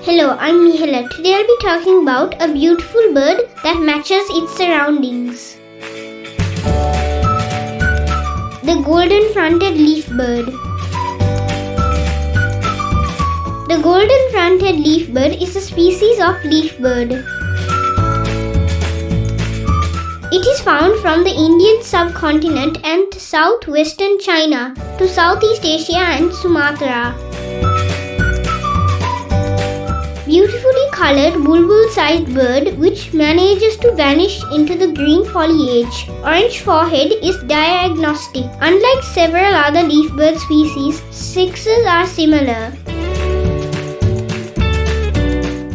Hello, I'm Mihela. Today I'll be talking about a beautiful bird that matches its surroundings. The golden-fronted leafbird. The golden-fronted leafbird is a species of leafbird. It is found from the Indian subcontinent and southwestern China to Southeast Asia and Sumatra. Beautifully colored bulbul-sized bird which manages to vanish into the green foliage. Orange forehead is diagnostic. Unlike several other leafbird species, sexes are similar.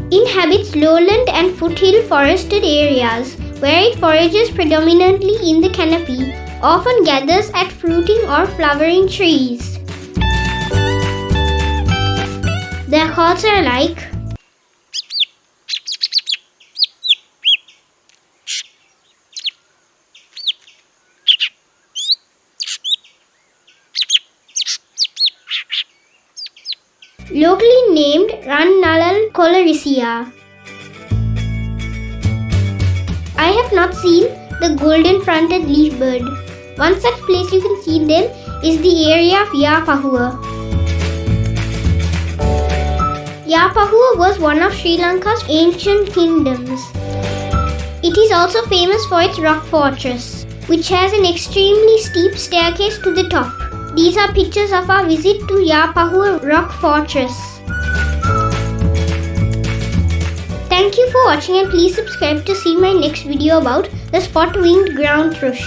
Inhabits lowland and foothill forested areas where it forages predominantly in the canopy, often gathers at fruiting or flowering trees. Their calls are like locally named Nalal Kolarisiya. I have not seen the golden-fronted leafbird. One such place you can see them is the area of Yapahuwa. Yapahuwa was one of Sri Lanka's ancient kingdoms. It is also famous for its rock fortress, which has an extremely steep staircase to the top. These are pictures of our visit to Yapahuwa Rock Fortress. Thank you for watching and please subscribe to see my next video about the spot-winged ground thrush.